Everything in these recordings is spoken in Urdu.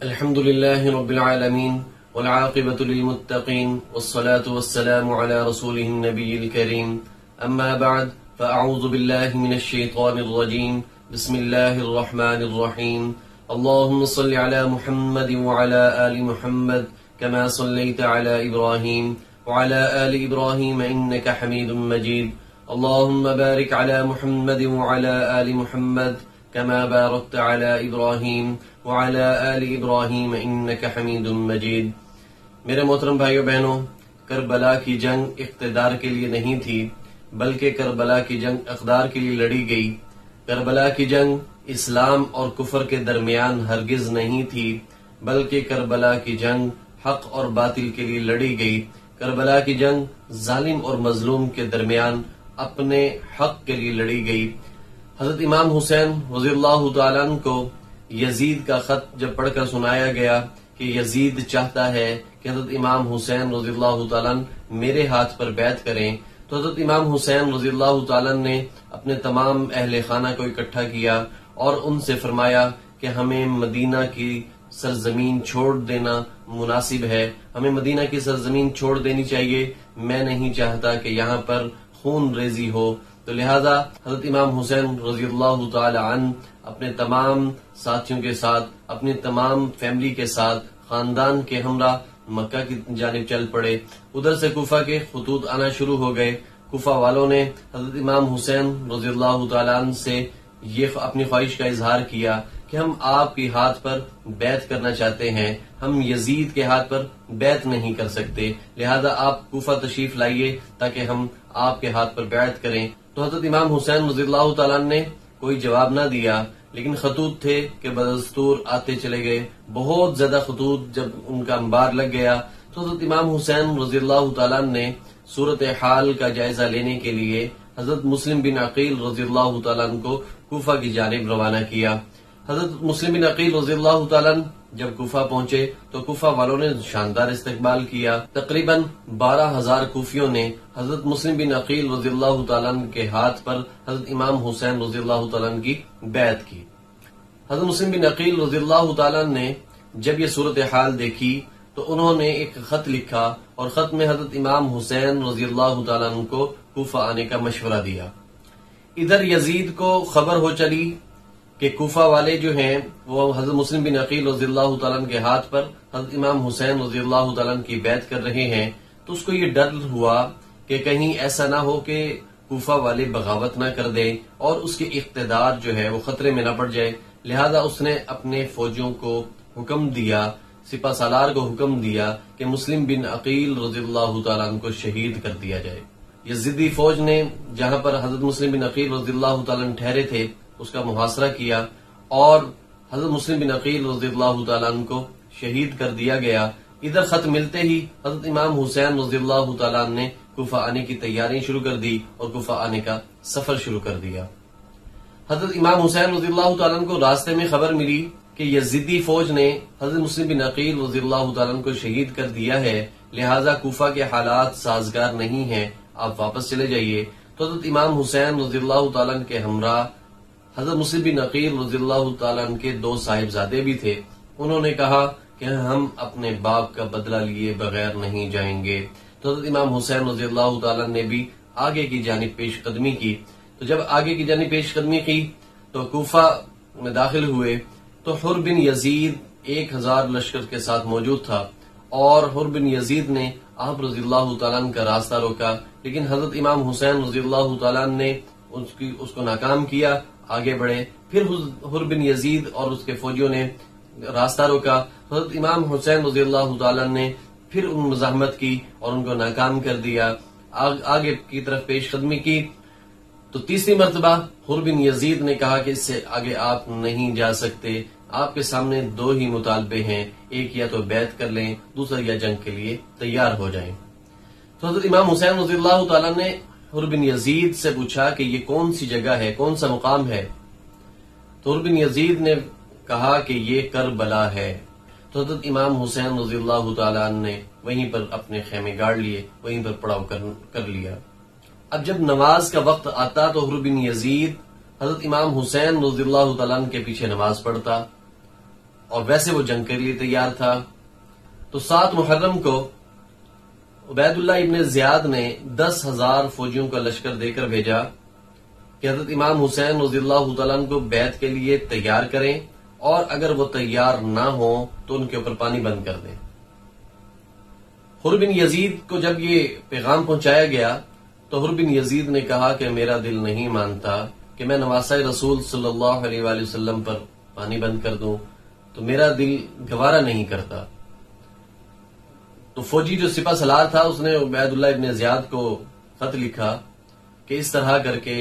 الحمد لله رب العالمين والعاقبة للمتقين والصلاة والسلام على رسوله النبي الكريم أما بعد فأعوذ بالله من الشيطان الرجيم بسم الله الرحمن الرحيم اللهم صل على محمد وعلى آل محمد كما صليت على إبراهيم وعلى آل إبراهيم إنك حميد مجيد اللهم بارك على محمد وعلى آل محمد كما باركت على إبراهيم وعلى آل إبراهيم إنك حميد مجيد۔ میرے محترم بھائیو بہنوں، کربلا کی جنگ اقتدار کے لیے نہیں تھی بلکہ کربلا کی جنگ اقدار کے لیے لڑی گئی۔ کربلا کی جنگ اسلام اور کفر کے درمیان ہرگز نہیں تھی بلکہ کربلا کی جنگ حق اور باطل کے لیے لڑی گئی۔ کربلا کی جنگ ظالم اور مظلوم کے درمیان اپنے حق کے لیے لڑی گئی۔ حضرت امام حسین رضی اللہ تعالیٰ عنہ کو یزید کا خط جب پڑھ کر سنایا گیا کہ یزید چاہتا ہے کہ حضرت امام حسین رضی اللہ تعالیٰ عنہ میرے ہاتھ پر بیعت کریں، تو حضرت امام حسین رضی اللہ تعالیٰ عنہ نے اپنے تمام اہل خانہ کو اکٹھا کیا اور ان سے فرمایا کہ ہمیں مدینہ کی سرزمین چھوڑ دینا مناسب ہے، ہمیں مدینہ کی سرزمین چھوڑ دینی چاہیے، میں نہیں چاہتا کہ یہاں پر خون ریزی ہو۔ تو لہذا حضرت امام حسین رضی اللہ تعالی عنہ اپنے تمام ساتھیوں کے ساتھ، اپنی تمام فیملی کے ساتھ، خاندان کے ہمراہ مکہ کی جانب چل پڑے۔ ادھر سے کوفہ کے خطوط آنا شروع ہو گئے۔ کوفہ والوں نے حضرت امام حسین رضی اللہ تعالی عنہ سے یہ اپنی خواہش کا اظہار کیا کہ ہم آپ کے ہاتھ پر بیعت کرنا چاہتے ہیں، ہم یزید کے ہاتھ پر بیعت نہیں کر سکتے، لہذا آپ کوفہ تشریف لائیے تاکہ ہم آپ کے ہاتھ پر بیعت کریں۔ تو حضرت امام حسین رضی اللہ تعالیٰ نے کوئی جواب نہ دیا، لیکن خطوط تھے کہ بدستور آتے چلے گئے۔ بہت زیادہ خطوط جب ان کا انبار لگ گیا تو حضرت امام حسین رضی اللہ تعالیٰ نے صورتحال کا جائزہ لینے کے لیے حضرت مسلم بن عقیل رضی اللہ تعالیٰ کو کوفہ کی جانب روانہ کیا۔ حضرت مسلم بن عقیل رضی اللہ تعالیٰ جب کوفہ پہنچے تو کوفہ والوں نے شاندار استقبال کیا۔ تقریباً 12,000 کوفیوں نے حضرت مسلم بن عقیل رضی اللہ تعالیٰ کے ہاتھ پر حضرت امام حسین رضی اللہ تعالیٰ کی بیعت کی۔ حضرت مسلم بن عقیل رضی اللہ تعالیٰ نے جب یہ صورتحال دیکھی تو انہوں نے ایک خط لکھا اور خط میں حضرت امام حسین رضی اللہ تعالیٰ کو کوفہ آنے کا مشورہ دیا۔ ادھر یزید کو خبر ہو چلی کہ کوفہ والے جو ہیں وہ حضرت مسلم بن عقیل رضی اللہ تعالیٰ کے ہاتھ پر حضرت امام حسین رضی اللہ تعالیٰ کی بیعت کر رہے ہیں، تو اس کو یہ ڈر ہوا کہ کہیں ایسا نہ ہو کہ کوفہ والے بغاوت نہ کر دیں اور اس کے اقتدار جو ہے وہ خطرے میں نہ پڑ جائے، لہذا اس نے اپنے فوجوں کو حکم دیا، سپہ سالار کو حکم دیا کہ مسلم بن عقیل رضی اللہ تعالیٰ کو شہید کر دیا جائے۔ یزیدی فوج نے جہاں پر حضرت مسلم بن عقیل رضی اللہ تعالیٰ ٹھہرے تھے اس کا محاصرہ کیا اور حضرت مسلم بن عقیل رضی اللہ تعالیٰ عنہ کو شہید کر دیا گیا۔ ادھر خط ملتے ہی حضرت امام حسین رضی اللہ تعالیٰ عنہ نے کوفہ آنے کی تیاری شروع کر دی اور کوفہ آنے کا سفر شروع کر دیا۔ حضرت امام حسین رضی اللہ تعالیٰ عنہ کو راستے میں خبر ملی کہ یزیدی فوج نے حضرت مسلم بن عقیل رضی اللہ تعالیٰ عنہ کو شہید کر دیا ہے، لہذا کوفہ کے حالات سازگار نہیں ہیں، آپ واپس چلے جائیے۔ تو حضرت امام حسین رضی اللہ تعالیٰ عنہ کے ہمراہ حضرت مسلم بن عقیل رضی اللہ تعالیٰ عنہ کے 2 صاحبزادے بھی تھے۔ انہوں نے کہا کہ ہم اپنے باپ کا بدلہ لیے بغیر نہیں جائیں گے۔ تو حضرت امام حسین رضی اللہ تعالیٰ نے بھی آگے کی جانب پیش قدمی کی۔ تو جب آگے کی جانب پیش قدمی کی تو کوفہ میں داخل ہوئے تو حر بن یزید 1000 لشکر کے ساتھ موجود تھا اور حر بن یزید نے آپ رضی اللہ تعالیٰ عنہ کا راستہ روکا، لیکن حضرت امام حسین رضی اللہ تعالیٰ نے اس کو ناکام کیا، آگے بڑھے۔ پھر حر بن یزید اور اس کے فوجیوں نے راستہ روکا، حضرت امام حسین رضی اللہ تعالیٰ نے پھر ان مزاحمت کی اور ان کو ناکام کر دیا، آگے کی طرف پیش قدمی کی۔ تو تیسری مرتبہ حر بن یزید نے کہا کہ اس سے آگے آپ نہیں جا سکتے، آپ کے سامنے 2 ہی مطالبے ہیں، ایک یا تو بیعت کر لیں، دوسرا یا جنگ کے لیے تیار ہو جائیں۔ تو حضرت امام حسین رضی اللہ تعالیٰ نے حر بن یزید سے پوچھا کہ یہ کون سی جگہ ہے، کون سا مقام ہے؟ تو حر بن یزید نے کہا کہ یہ کربلا ہے۔ تو حضرت امام حسین رضی اللہ تعالیٰ نے وہیں پر اپنے خیمے گاڑ لیے، وہیں پر پڑاؤ کر لیا۔ اب جب نماز کا وقت آتا تو حر بن یزید حضرت امام حسین رضی اللہ تعالیٰ کے پیچھے نماز پڑھتا اور ویسے وہ جنگ کے لیے تیار تھا. تو 7 محرم کو عبید اللہ ابن زیاد نے 10,000 فوجیوں کا لشکر دے کر بھیجا کہ حضرت امام حسین رضی اللہ تعالیٰ عنہ کو بیعت کے لیے تیار کریں، اور اگر وہ تیار نہ ہوں تو ان کے اوپر پانی بند کر دیں. حر بن یزید کو جب یہ پیغام پہنچایا گیا تو حر بن یزید نے کہا کہ میرا دل نہیں مانتا کہ میں نواسہ رسول صلی اللہ علیہ وآلہ وسلم پر پانی بند کر دوں، تو میرا دل گوارا نہیں کرتا. تو فوجی جو سپہ سالار تھا اس نے عبید اللہ ابن زیاد کو خط لکھا کہ اس طرح کر کے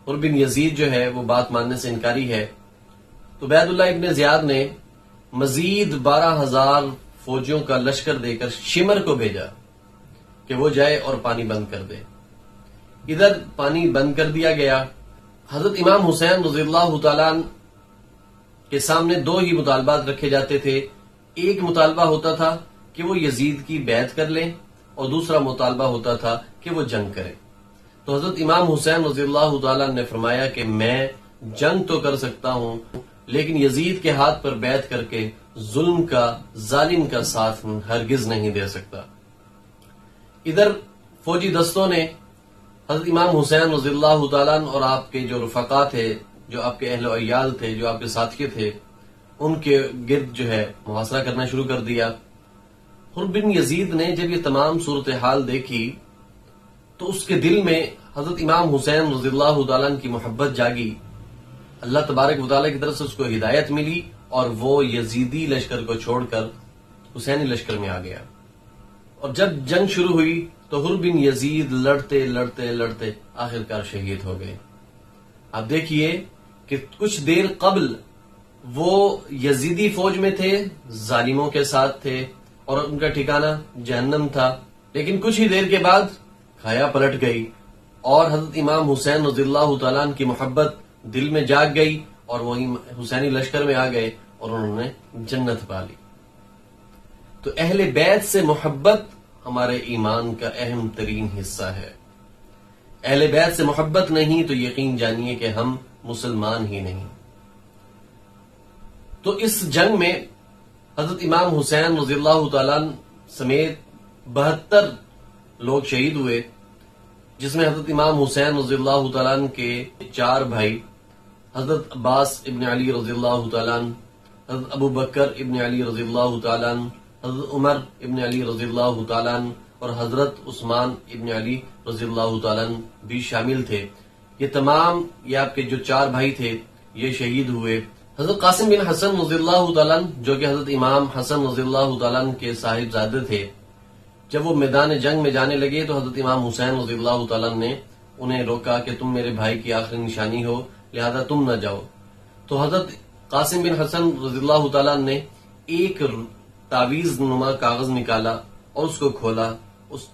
حر بن یزید جو ہے وہ بات ماننے سے انکاری ہے. تو عبید اللہ ابن زیاد نے مزید 12,000 فوجیوں کا لشکر دے کر شمر کو بھیجا کہ وہ جائے اور پانی بند کر دے. ادھر پانی بند کر دیا گیا. حضرت امام حسین رضی اللہ تعالیٰ کے سامنے 2 ہی مطالبات رکھے جاتے تھے. ایک مطالبہ ہوتا تھا کہ وہ یزید کی بیعت کر لیں، اور دوسرا مطالبہ ہوتا تھا کہ وہ جنگ کریں. تو حضرت امام حسین رضی اللہ تعالیٰ نے فرمایا کہ میں جنگ تو کر سکتا ہوں، لیکن یزید کے ہاتھ پر بیعت کر کے ظلم کا، ظالم کا ساتھ ہرگز نہیں دے سکتا. ادھر فوجی دستوں نے حضرت امام حسین رضی اللہ تعالیٰ اور آپ کے جو رفقا تھے، جو آپ کے اہل و عیال تھے، جو آپ کے ساتھی تھے، ان کے گرد جو ہے محاصرہ کرنا شروع کر دیا. حر بن یزید نے جب یہ تمام صورتحال دیکھی تو اس کے دل میں حضرت امام حسین رضی اللہ تعالیٰ کی محبت جاگی. اللہ تبارک و تعالیٰ کی طرف سے اس کو ہدایت ملی اور وہ یزیدی لشکر کو چھوڑ کر حسینی لشکر میں آ گیا. اور جب جنگ شروع ہوئی تو حر بن یزید لڑتے لڑتے لڑتے آخرکار شہید ہو گئے. آپ دیکھیے کہ کچھ دیر قبل وہ یزیدی فوج میں تھے، ظالموں کے ساتھ تھے، اور ان کا ٹھکانہ جہنم تھا. لیکن کچھ ہی دیر کے بعد کھایا پلٹ گئی اور حضرت امام حسین رضی اللہ تعالیٰ کی محبت دل میں جاگ گئی، اور وہی حسینی لشکر میں آ گئے اور انہوں نے جنت پا لی. تو اہل بیت سے محبت ہمارے ایمان کا اہم ترین حصہ ہے. اہل بیت سے محبت نہیں تو یقین جانیے کہ ہم مسلمان ہی نہیں. تو اس جنگ میں حضرت امام حسین رضی اللہ تعالیٰ سمیت 72 لوگ شہید ہوئے، جس میں حضرت امام حسین رضی اللہ تعالیٰ کے 4 بھائی حضرت عباس ابن علی رضی اللہ تعالیٰ، حضرت ابو بکر ابن علی رضی اللہ تعالیٰ، حضرت عمر ابن علی رضی اللہ تعالیٰ اور حضرت عثمان ابن علی رضی اللہ تعالیٰ بھی شامل تھے. یہ تمام یہ آپ کے جو 4 بھائی تھے یہ شہید ہوئے. حضرت قاسم بن حسن رضی اللہ تعالیٰ جو کہ حضرت امام حسن رضی اللہ تعالیٰ کے صاحبزادے تھے، جب وہ میدان جنگ میں جانے لگے تو حضرت امام حسین رضی اللہ تعالیٰ نے انہیں روکا کہ تم میرے بھائی کی آخری نشانی ہو، لہذا تم نہ جاؤ. تو حضرت قاسم بن حسن رضی اللہ تعالیٰ نے ایک تعویذ نما کاغذ نکالا اور اس کو کھولا،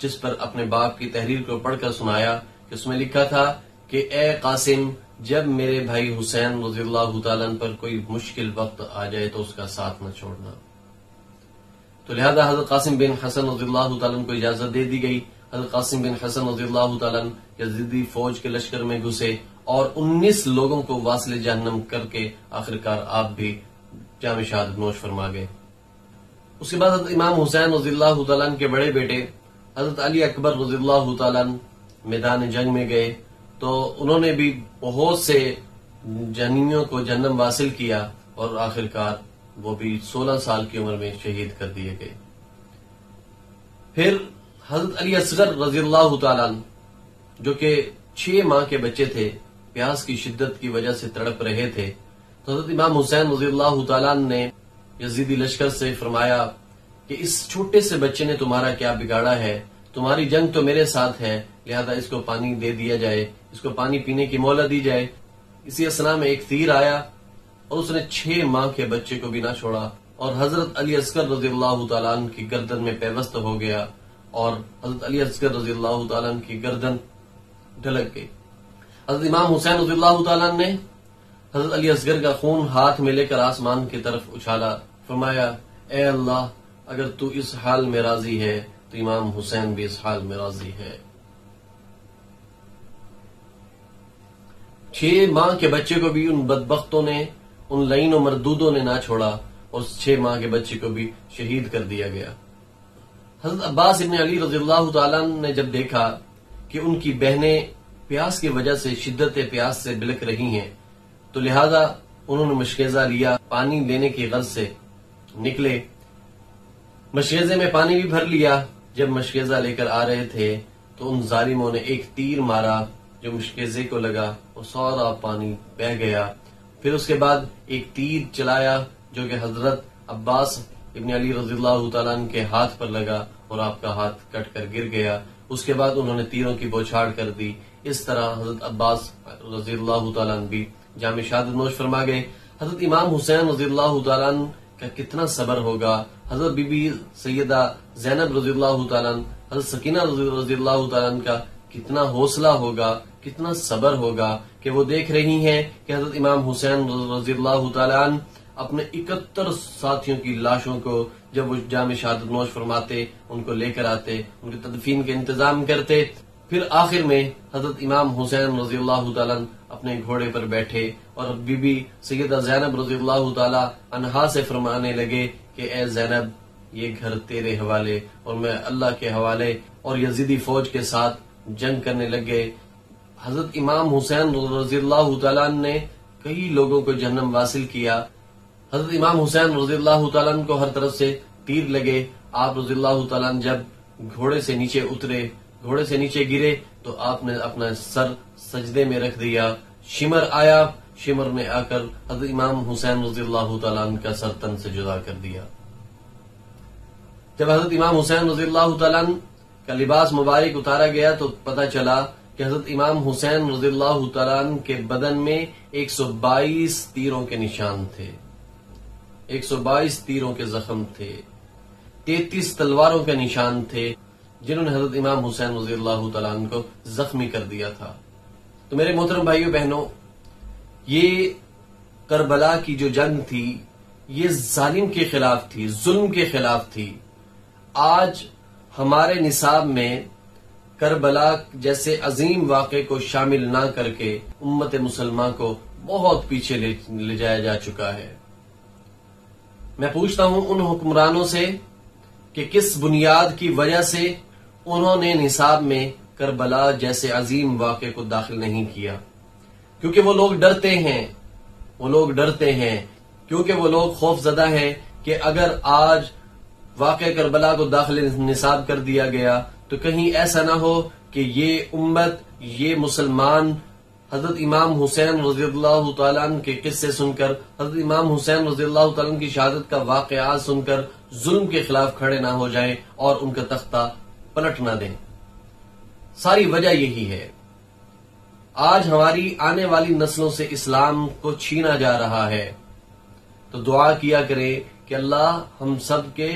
جس پر اپنے باپ کی تحریر کو پڑھ کر سنایا کہ اس میں لکھا تھا کہ اے قاسم، جب میرے بھائی حسین رضی اللہ تعالیٰ پر کوئی مشکل وقت آ جائے تو اس کا ساتھ نہ چھوڑنا. تو لہذا حضرت قاسم بن حسن رضی اللہ تعالیٰ کو اجازت دے دی گئی. حضرت قاسم بن حسن رضی اللہ تعالیٰ یزیدی فوج کے لشکر میں گھسے اور 19 لوگوں کو واصل جہنم کر کے آخرکار آپ بھی جام شہادت نوش فرما گئے. اس کے بعد حضرت امام حسین رضی اللہ تعالیٰ کے بڑے بیٹے حضرت علی اکبر رضی اللہ تعالیٰ میدان جنگ میں گئے تو انہوں نے بھی بہت سے جہنمیوں کو جہنم واصل کیا اور آخرکار وہ بھی 16 سال کی عمر میں شہید کر دیے گئے. پھر حضرت علی اصغر رضی اللہ تعالیٰ جو کہ 6 ماہ کے بچے تھے، پیاس کی شدت کی وجہ سے تڑپ رہے تھے، تو حضرت امام حسین رضی اللہ تعالیٰ نے یزیدی لشکر سے فرمایا کہ اس چھوٹے سے بچے نے تمہارا کیا بگاڑا ہے، تمہاری جنگ تو میرے ساتھ ہے، لہذا اس کو پانی دے دیا جائے، اس کو پانی پینے کی مہلت دی جائے. اسی اثنا میں ایک تیر آیا اور اس نے 6 ماہ کے بچے کو بھی نہ چھوڑا اور حضرت علی اصغر رضی اللہ تعالیٰ عنہ کی گردن میں پیوست ہو گیا اور حضرت علی اصغر رضی اللہ تعالیٰ عنہ کی گردن ڈھلک گئی. حضرت امام حسین رضی اللہ تعالیٰ عنہ نے حضرت علی اصغر کا خون ہاتھ میں لے کر آسمان کی طرف اچھالا، فرمایا اے اللہ، اگر تو اس حال میں راضی ہے تو امام حسین بھی اس حال میں راضی ہے. 6 ماہ کے بچے کو بھی ان بدبختوں نے ان لعین و مردودوں نے نہ چھوڑا اور 6 ماہ کے بچے کو بھی شہید کر دیا گیا۔ حضرت عباس ابن علی رضی اللہ تعالیٰ نے جب دیکھا کہ ان کی بہنیں پیاس کی وجہ سے شدت پیاس سے بلک رہی ہیں تو لہذا انہوں نے مشکیزہ لیا، پانی لینے کی غرض سے نکلے، مشکیزے میں پانی بھی بھر لیا۔ جب مشکیزہ لے کر آ رہے تھے تو ان ظالموں نے ایک تیر مارا جو مشکیزے کو لگا، وہ سارا پانی بہہ گیا۔ پھر اس کے بعد ایک تیر چلایا جو کہ حضرت عباس ابن علی رضی اللہ تعالیٰ عنہ کے ہاتھ پر لگا اور آپ کا ہاتھ کٹ کر گر گیا۔ اس کے بعد انہوں نے تیروں کی بوچھاڑ کر دی۔ اس طرح حضرت عباس رضی اللہ تعالیٰ عنہ بھی جام شہادت نوش فرما گئے۔ حضرت امام حسین رضی اللہ تعالیٰ عنہ کا کتنا صبر ہوگا، حضرت بی بی سیدہ زینب رضی اللہ تعالیٰ عنہ، حضرت سکینہ رضی اللہ تعالیٰ عنہ کا کتنا حوصلہ ہوگا، کتنا صبر ہوگا کہ وہ دیکھ رہی ہیں کہ حضرت امام حسین رضی اللہ تعالیٰ عنہ اپنے 71 ساتھیوں کی لاشوں کو جب وہ جام شہادت نوش فرماتے ان کو لے کر آتے، ان کی تدفین کے انتظام کرتے۔ پھر آخر میں حضرت امام حسین رضی اللہ تعالیٰ عنہ اپنے گھوڑے پر بیٹھے اور بی بی سیدہ زینب رضی اللہ تعالیٰ عنہا سے فرمانے لگے کہ اے زینب، یہ گھر تیرے حوالے اور میں اللہ کے حوالے، اور یزیدی فوج کے ساتھ جنگ کرنے لگے۔ حضرت امام حسین رضی اللہ تعالیٰ عنہ نے کئی لوگوں کو جہنم واصل کیا۔ حضرت امام حسین رضی اللہ تعالیٰ عنہ کو ہر طرف سے تیر لگے۔ آپ رضی اللہ تعالیٰ عنہ جب گھوڑے سے نیچے اترے، گھوڑے سے نیچے گرے تو آپ نے اپنا سر سجدے میں رکھ دیا۔ شمر آیا، شمر نے آ کر حضرت امام حسین رضی اللہ تعالیٰ عنہ کا سر تن سے جدا کر دیا۔ جب حضرت امام حسین رضی اللہ تعالیٰ عنہ کا لباس مبارک اتارا گیا تو پتہ چلا کہ حضرت امام حسین رضی اللہ تعالیٰ عنہ کے بدن میں 122 تیروں کے نشان تھے، 122 تیروں کے زخم تھے، 33 تلواروں کے نشان تھے جنہوں نے حضرت امام حسین رضی اللہ تعالیٰ عنہ کو زخمی کر دیا تھا۔ تو میرے محترم بھائیو بہنوں، یہ کربلا کی جو جنگ تھی یہ ظالم کے خلاف تھی، ظلم کے خلاف تھی۔ آج ہمارے نصاب میں کربلا جیسے عظیم واقعے کو شامل نہ کر کے امت مسلمہ کو بہت پیچھے لے جایا جا چکا ہے۔ میں پوچھتا ہوں ان حکمرانوں سے کہ کس بنیاد کی وجہ سے انہوں نے نصاب میں کربلا جیسے عظیم واقعے کو داخل نہیں کیا؟ کیونکہ وہ لوگ ڈرتے ہیں، کیونکہ وہ لوگ خوف زدہ ہیں کہ اگر آج واقعہ کربلا کو داخل نصاب کر دیا گیا تو کہیں ایسا نہ ہو کہ یہ امت، یہ مسلمان حضرت امام حسین رضی اللہ تعالیٰ عنہ کے قصے سن کر، حضرت امام حسین رضی اللہ تعالیٰ عنہ کی شہادت کا واقعات سن کر ظلم کے خلاف کھڑے نہ ہو جائیں اور ان کا تختہ پلٹ نہ دیں۔ ساری وجہ یہی ہے۔ آج ہماری آنے والی نسلوں سے اسلام کو چھینا جا رہا ہے، تو دعا کیا کریں کہ اللہ ہم سب کے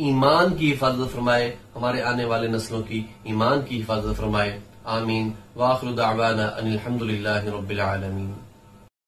ایمان کی حفاظت فرمائے، ہمارے آنے والے نسلوں کی ایمان کی حفاظت فرمائے۔ آمین۔ وآخر دعوانا ان الحمد للہ رب العالمین۔